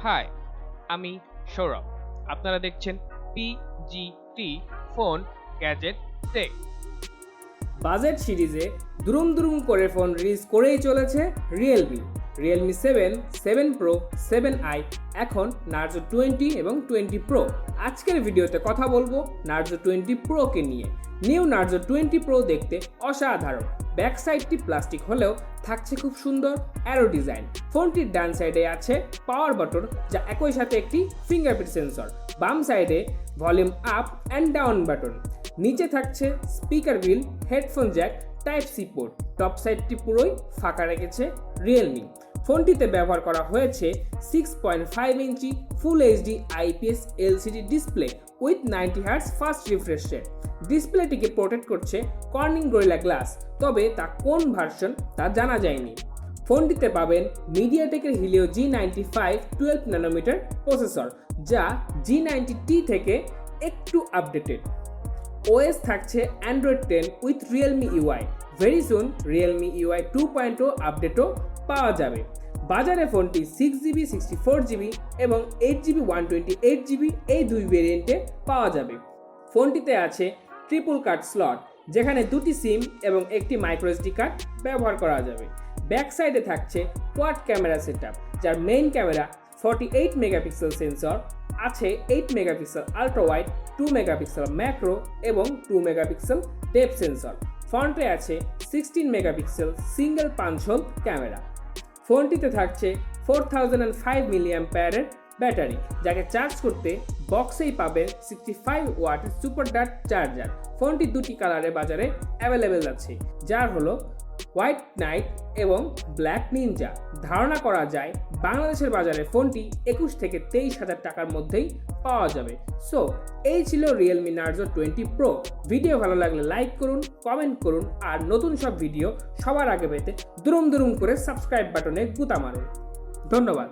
High, আমি সৌরভ। আপনারা দেখছেন PGT phone gadget tech. Budget সিরিজে দুরুম দুরুম করে ফোন রিলিজ করেই চলেছে রিয়েলমি 7, 7 প্রো, 7i, এখন নার্জো 20 এবং 20 প্রো। আজকের ভিডিওতে কথা বলবো নার্জো 20 প্রোকে নিয়ে। নিউ নার্জো 20 প্রো দেখতে অসাধারণ। ব্যাক সাইডটি প্লাস্টিক হলেও থাকছে খুব সুন্দর অ্যারো ডিজাইন। ফোনটির ডান সাইডে আছে পাওয়ার বাটন, যা একই সাথে একটি ফিঙ্গারপ্রিন্ট সেন্সর। বাম সাইডে volume up and down button. নিচে থাকছে speaker grille, headphone jack, type C port. Top সাইডটি পুরোই ফাঁকা রেখেছে রিয়েলমি। ফোনটিতে ব্যবহার করা হয়েছে 6.5 inch full HD IPS LCD display with 90 hertz fast refresh rate. ডিসপ্লেটিকে প্রোটেক্ট করছে কর্নিং গরিলা গ্লাস, তবে তা কোন ভার্সন তা জানা যায়নি। ফোনটিতে পাবেন মিডিয়াটেকের হিলিও G95 12 ন্যানোমিটার প্রসেসর, যা G90T থেকে একটু আপডেটেড। ওএস থাকছে Android 10 with Realme UI. Very soon Realme UI 2.0 আপডেটও পাওয়া যাবে। বাজারে ফোনটি 6GB 64GB এবং 8GB 128GB এই দুই ভেরিয়েন্টে পাওয়া যাবে। ফোনটিতে আছে ট্রিপল কার্ড স্লট, যেখানে দুটি সিম এবং একটি মাইক্রোএসডি কার্ড ব্যবহার করা যাবে। ব্যাক সাইডে থাকছে কোয়াড ক্যামেরা সেটআপ, যার মেইন ক্যামেরা 48 মেগাপিক্সেল সেন্সর, আছে 8 megapixel ultra wide, 2 megapixel macro এবং 2 মেগাপিক্সেল ডেপথ সেন্সর। ফ্রন্টে আছে 16 megapixel single punch hole camera. ফোনটিতে থাকছে 4005 মিলিঅ্যাম্পিয়ারের ব্যাটারি, যাকে চার্জ করতে বক্সেই পাবেন 65 ওয়াটের সুপার ডার্ট চার্জার। ফোনটি দুটি কালারে বাজারে অ্যাভেলেবেল আছে, যার হলো হোয়াইট নাইট এবং ব্ল্যাক নিনজা। ধারণা করা যায় বাংলাদেশের বাজারে ফোনটি 21 থেকে 23,000 টাকার মধ্যেই পাওয়া যাবে। সো এই ছিল রিয়েলমি নার্জো 20 প্রো। ভিডিও ভালো লাগলে লাইক করুন, কমেন্ট করুন, আর নতুন সব ভিডিও সবার আগে পেতে দুরুম দুরুম করে সাবস্ক্রাইব বাটনে গুতা মারুন। ধন্যবাদ।